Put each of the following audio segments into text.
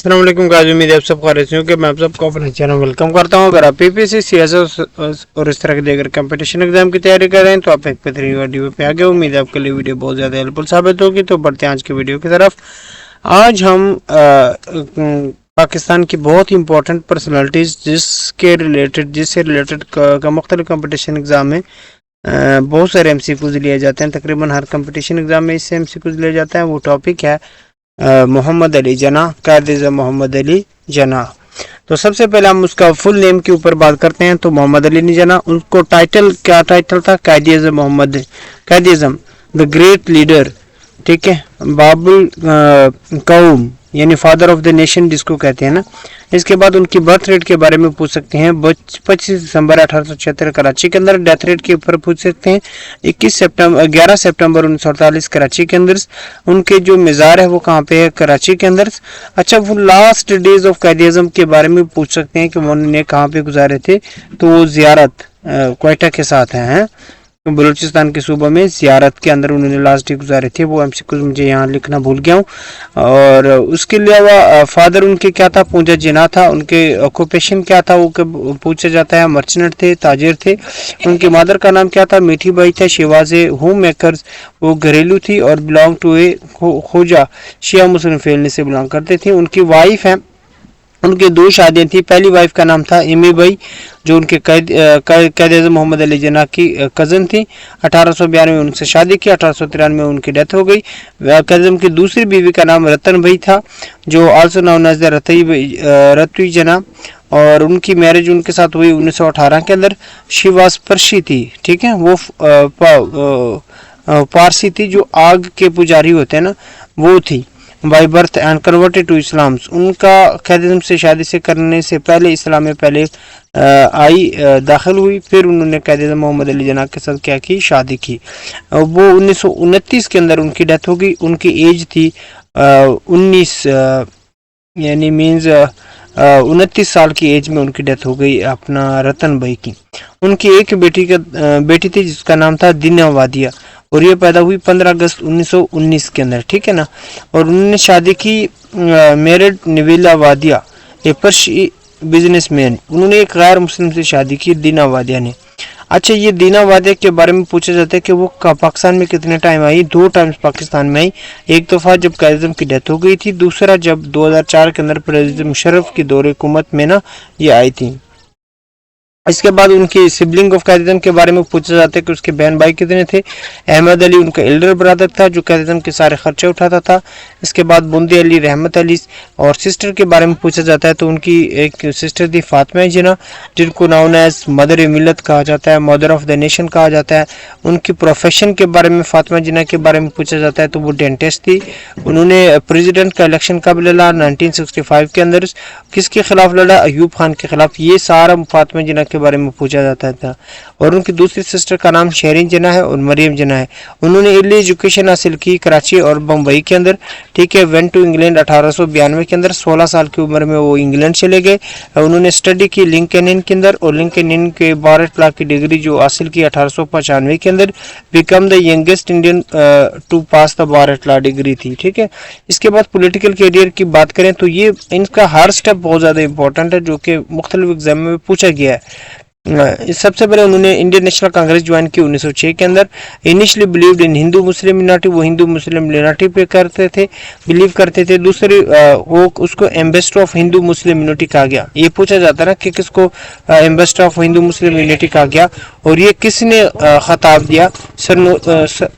अस्सलाम वालेकुम गाजी, उम्मीद है आप सब खैरियत से होंगे। मैं आप सबको अपने चैनल वेलकम करता हूं। अगर आप पीपीएससी, सीएसएस और इस तरह के अगर कंपटीशन एग्जाम की तैयारी कर रहे हैं तो आप एक बेहतरीन वीडियो पे आ गए। उम्मीद है आपके लिए वीडियो बहुत ज़्यादा हेल्पफुल साबित होगी। तो बढ़ते हैं आज की वीडियो की तरफ। आज हम पाकिस्तान की बहुत ही इंपॉर्टेंट पर्सनैलिटीज़ जिससे रिलेटेड का मुख्तलिफ कंपटीशन एग्ज़ाम में बहुत सारे MCQs लिए जाते हैं। तकरीबन हर कंपटीशन एग्ज़ाम में इससे MCQs लिए जाते हैं। वो टॉपिक है मोहम्मद अली जिन्नाह, कायद-ए-आज़म मोहम्मद अली जिन्नाह। तो सबसे पहले हम उसका फुल नेम के ऊपर बात करते हैं। तो मोहम्मद अली जिन्नाह, उनको क्या टाइटल था? कायद-ए-आज़म द ग्रेट लीडर, ठीक है, बाबुल कौम यानी फादर ऑफ द नेशन जिसको कहते हैं ना। इसके बाद उनकी बर्थ रेट के बारे में पूछ सकते हैं। 25 दिसंबर 1876 कराची के अंदर। डेथ रेट के ऊपर पूछ सकते हैं। 11 सितंबर 1948 कराची के अंदर। उनके जो मज़ार है वो कहाँ पे है? कराची के अंदर। अच्छा, वो लास्ट डेज ऑफ कायद-ए-आज़म के बारे में पूछ सकते हैं कि उन्होंने कहाँ पे गुजारे थे। तो वो ज़ियारत क्वेटा के साथ हैं, बलूचिस्तान के सूबे में ज़ियारत के अंदर उन्होंने लास्ट डे गुजारे थे। वो MCQ मुझे यहाँ लिखना भूल गया हूँ। और उसके अलावा फादर उनके क्या था? पूंजा जिन्नाह था। उनके ऑक्यूपेशन क्या था? वो पूछा जाता है। मर्चेंट थे, ताजिर थे। उनके मदर का नाम क्या था? मीठी बाई था। She was a home makers, वो घरेलू थी और बिलोंग टू ए खोजा शिया मुस्लिम फैमिली से बिलोंग करते थे। उनकी वाइफ है, उनके 2 शादियां थी। पहली वाइफ का नाम था इमी बाई, जो उनके कायद-ए-आज़म मोहम्मद अली जिन्नाह की कज़न थी। 1892 में उनसे शादी की। 1893 में उनकी डेथ हो गई। कायद-ए-आज़म की दूसरी बीवी का नाम रतन भाई था, जो also known as the Ruttie Jinnah. और उनकी मैरिज उनके साथ हुई 1918 के अंदर। शी वाज परशी थी, ठीक है, वो पारसी थी, जो आग के पुजारी होते हैं ना, वो थी। By birth and converted to Islam. उनका कायद-ए-आज़म से शादी से करने से पहले इस्लाम में पहले दाखिल हुई। फिर उन्होंने कायद-ए-आज़म मोहम्मद अली जिन्नाह के साथ क्या की? शादी की। वो 1929 के अंदर उनकी डेथ हो गई। उनकी एज थी 19 यानी मीन्स 29 साल की एज में उनकी डेथ हो गई अपना रतन भाई की। उनकी एक बेटी थी जिसका नाम था दीना वादिया, और ये पैदा हुई 15 अगस्त 1919 के अंदर, ठीक है ना। और उन्होंने शादी की मैरिड नवीला वादिया, ए पर्शी बिजनेसमैन। उन्होंने एक गैर मुस्लिम से शादी की, दीना वादिया ने। अच्छा, ये दीना वादिया के बारे में पूछा जाता है कि वो पाकिस्तान में कितने टाइम आई? 2 टाइम्स पाकिस्तान में आई। एक दफ़ा जब कायद-ए-आज़म की डेथ हो गई थी, दूसरा जब 2004 के अंदर प्रेसिडेंट मुशर्रफ की दौरे हुकूमत में ना ये आई थी। इसके बाद उनकी सिबलिंग ऑफ कायद-ए-आज़म के बारे में पूछा जाता है कि उसके बहन भाई कितने थे। अहमद अली उनका एल्डर ब्रदर था, जो कायद-ए-आज़म के सारे खर्चे उठाता था। इसके बाद बुंदी अली, रहमत अली। और सिस्टर के बारे में पूछा जाता है तो उनकी एक सिस्टर थी फातिमा जिन्नाह, जिनको नाउन एज मदर ए मिल्लत कहा जाता है, मदर ऑफ द नेशन कहा जाता है। उनकी प्रोफेशन के बारे में फातिमा जिन्नाह के बारे में पूछा जाता है तो वो डेंटिस्ट थी। उन्होंने प्रेसिडेंट का इलेक्शन कब लड़ा? 1965 के अंदर। किसके खिलाफ लड़ा? अयूब खान के खिलाफ। ये सारा फातिमा जिन्नाह के बारे में पूछा जाता था। और उनकी दूसरी सिस्टर का नाम शहरीन जिन्नाह है और मरियम जिन्नाह है। उन्होंने अर्ली एजुकेशन हासिल की कराची और बम्बई के अंदर, ठीक है। वेंट टू इंग्लैंड 1892 के अंदर। 16 साल की उम्र में वो इंग्लैंड चले गए। उन्होंने स्टडी की लिंकन के अंदर, और लिंकन के 12 लाख की डिग्री जो हासिल की 1895 के अंदर। Become the youngest Indian to pass the 12 lakh degree थी, ठीक है। इसके बाद पॉलिटिकल कैरियर की बात करें तो ये इनका हर स्टेप बहुत ज़्यादा इंपॉर्टेंट है, जो कि मुख्तलिफ एग्जाम में पूछा गया है। सबसे पहले उन्होंने इंडियन नेशनल कांग्रेस ज्वाइन की 1906 के अंदर। Initially believed in Hindu Muslim minority, वो हिंदू मुस्लिम मिनॉरिटी पे बिलीव करते थे। दूसरे वो उसको ambassador of Hindu Muslim minority कहा गया। ये पूछा जाता है ना कि किसको ambassador of Hindu Muslim minority कहा गया, और ये किसने खिताब दिया?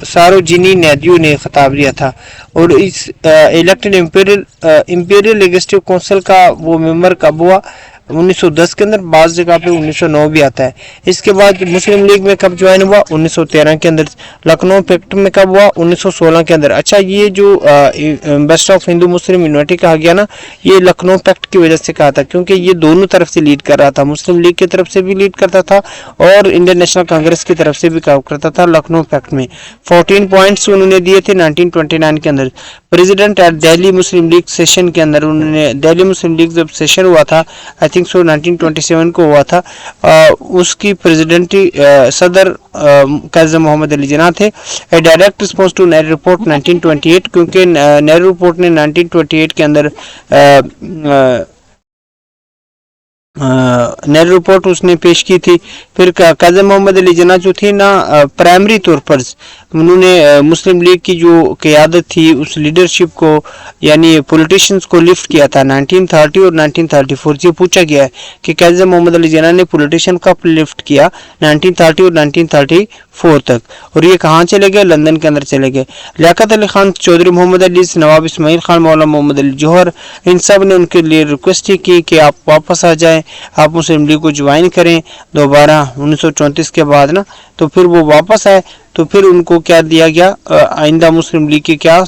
सारोजिनी नैदू ने खिताब दिया था। और इस इलेक्टेड इंपीरियल लेजिस्लेटिव काउंसिल का वो मेंबर कब हुआ? 1910 के अंदर। बाज़ जगह पे 1909 भी आता है। इसके बाद मुस्लिम लीग में कब ज्वाइन हुआ? 1913 के अंदर। लखनऊ पैक्ट में कब हुआ? 1916 के अंदर। अच्छा, ये जो best of Hindu Muslim minority कहा गया ना, ये लखनऊ पैक्ट की वजह से कहा था, क्योंकि ये दोनों तरफ से लीड कर रहा था। मुस्लिम लीग की तरफ से भी लीड करता था और इंडियन नेशनल कांग्रेस की तरफ से भी काम करता था। लखनऊ पैक्ट में 14 पॉइंट्स उन्होंने दिए थे 1929 के अंदर। President at Delhi Muslim league session के अंदर उन्होंने, दिल्ली मुस्लिम लीग जब सेशन हुआ था आई थिंक सो 1927 को हुआ था, उसकी प्रेसिडेंटी सदर काजी मोहम्मद अली जिन्ना थे। A direct response to Nehru report 1928, क्योंकि नेहरू रिपोर्ट ने 1928 के अंदर नेहरू रिपोर्ट उसने पेश की थी। फिर काजी मोहम्मद अली जिन्ना जो थे ना, प्राइमरी तौर पर उन्होंने मुस्लिम लीग की जो क़यादत थी उस लीडरशिप को यानी पॉलिटिशियंस को लिफ्ट किया था 1930 और 1934। ये पूछा गया है कि काजी मोहम्मद अली जिन्ना ने पॉलिटिशियन कब लिफ्ट किया, 1930 और 1934 तक, और ये कहाँ चले गए, लंदन के अंदर चले गए। लियाकत अली खान, चौधरी मोहम्मद अली, नवाब इस्माइल खान, मौलाना मोहम्मद अली जौहर, इन सब ने उनके लिए रिक्वेस्ट की कि आप वापस आ जाएं, आप मुस्लिम लीग को ज्वाइन करें दोबारा 1934 के बाद ना। तो फिर वो वापस आए, तो फिर उनको क्या दिया गया, आइंदा मुस्लिम लीग की क्या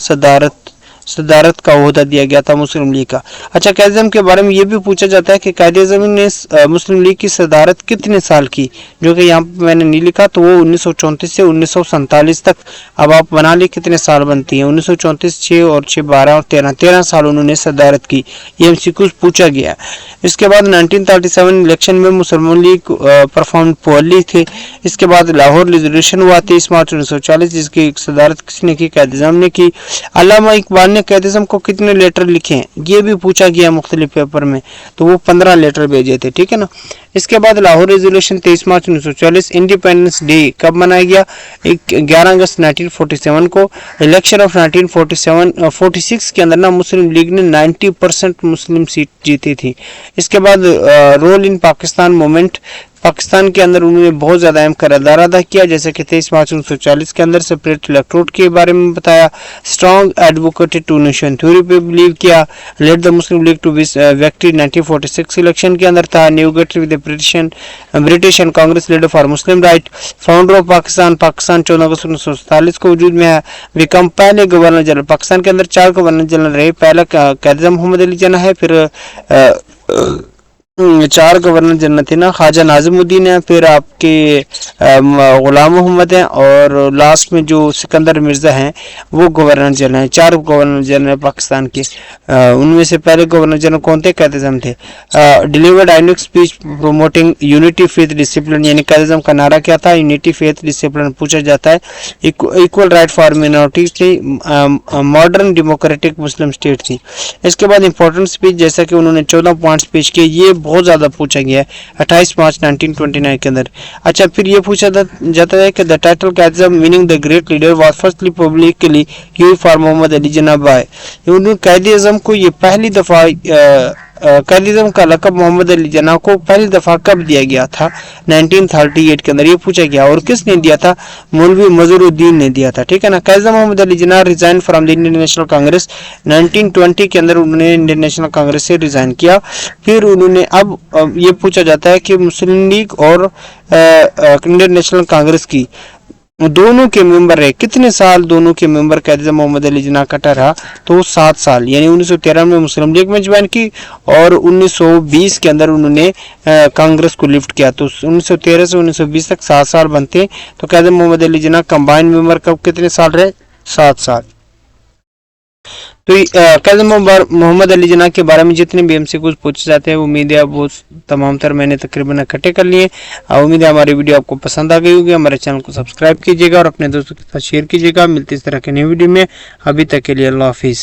सदारत का ओहदा दिया गया था मुस्लिम लीग का। अच्छा, कायद-ए-आज़म के बारे में ये भी पूछा जाता है कि कायद-ए-आज़म ने मुस्लिम लीग की सदारत कितने साल की, जो कि यहाँ पे मैंने नहीं लिखा, तो वो 1934 से 1947 तक। अब आप बना ली कितने साल बनती हैं, 1934, 6 और 6 12 और 13 साल उन्होंने सदारत की। ये एमसीक्यू पूछा गया। इसके बाद 1937 इलेक्शन में मुसलमान लीग परफॉर्म पोअरली थे। इसके बाद लाहौर रेजोल्यूशन हुआ 23 मार्च 1940, जिसकी सदारत किसने की, कायद-ए-आज़म ने की। अल्लामा इकबाल ने कायद-ए-आज़म को कितने लेटर लिखे हैं, ये भी पूछा गया मुख्तलिफ पेपर में, तो वो 15 लेटर भेजे थे, ठीक है ना। इसके बाद लाहौर रेजोल्यूशन 23 मार्च 1940। इंडिपेंडेंस डे कब मनाया गया, 11 अगस्त 1947 को। इलेक्शन ऑफ 1946 के अंदर ना मुस्लिम लीग ने 90% मुस्लिम सीट जीती थी। इसके बाद role in Pakistan movement, Pakistan के अंदर उन्होंने बहुत ज़्यादा अहम किरदार अदा किया, जैसे कि 23 मार्च 1940 के अंदर सेपरेट इलेक्टोरेट के बारे में बताया। Strong advocated two nation theory पे बिलीव किया। Led the Muslim League to victory 1946 election के अंदर था। Negotiate with British and Congress leader for Muslim right. Founder of Pakistan, Pakistan 14 अगस्त 1947 को वजूद में है। बिकम पहले गवर्नर जनरल, पाकिस्तान के अंदर 4 गवर्नर जनरल रहे। पहला कायद-ए-आज़म मोहम्मद अली जिन्ना है, फिर 4 गवर्नर जनरल थे ना, ख्वाजा नाज़िमुद्दीन है, फिर आपके गुलाम मोहम्मद हैं, और लास्ट में जो सिकंदर मिर्जा हैं वो गवर्नर जनरल हैं। 4 गवर्नर जनरल पाकिस्तान के। उनमें से पहले गवर्नर जनरल कौन थे, कायद-ए-आज़म थे। Delivered ionic speech promoting unity faith discipline, यानी कायद-ए-आज़म का नारा क्या था, यूनिटी फेथ डिसिप्लिन पूछा जाता है। इक्वल राइट फॉर मिनोरिटीज थी। मॉडर्न डेमोक्रेटिक मुस्लिम स्टेट थी। इसके बाद इंपॉर्टेंट स्पीच, जैसा कि उन्होंने 14 पॉइंट स्पीच किए, ये बहुत ज्यादा पूछा गया है 28 मार्च 1929 के अंदर। अच्छा, फिर ये पूछा जाता है कि the title Quaid-e-Azam meaning the great leader was firstly publicly used for Mohammad Ali Jinnah by. Quaid-e-Azam को ये पहली दफा कायद-ए-आज़म का लक़ब मोहम्मद अली जिन्ना को पहली दफा कब दिया गया था, 1938 के अंदर। ये पूछा गया, और किसने दिया था, मौलवी मज़हरुद्दीन ने दिया था, ठीक है ना। Quaid-e-Azam Mohammad Ali Jinnah resign from the Indian National Congress 1920 के अंदर उन्होंने इंडियन नेशनल कांग्रेस से रिजाइन किया। फिर उन्होंने, अब ये पूछा जाता है कि मुस्लिम लीग और इंडियन नेशनल कांग्रेस की दोनों के मेंबर रहे, कितने साल दोनों के मेंबर कायद-ए-आज़म मोहम्मद अली जिन्ना का रहा, तो 7 साल, यानी 1913 में मुस्लिम लीग में ज्वाइन की और 1920 के अंदर उन्होंने कांग्रेस को लिफ्ट किया। तो 1913 से 1920 तक 7 साल बनते। तो कायद-ए-आज़म मोहम्मद अली जिन्ना कंबाइंड मेंबर कब कितने साल रहे, 7 साल। तो कायद-ए-आज़म मोहम्मद अली जिन्ना के बारे में जितने भी हमसे कुछ पूछे जाते हैं, उम्मीद है वो तमाम तर मैंने तकरीबन इकट्ठे कर लिए। उम्मीद है हमारी वीडियो आपको पसंद आ गई होगी। हमारे चैनल को सब्सक्राइब कीजिएगा और अपने दोस्तों के साथ शेयर कीजिएगा। मिलते इस तरह के नई वीडियो में, अभी तक के लिए अल्लाह हाफिज़।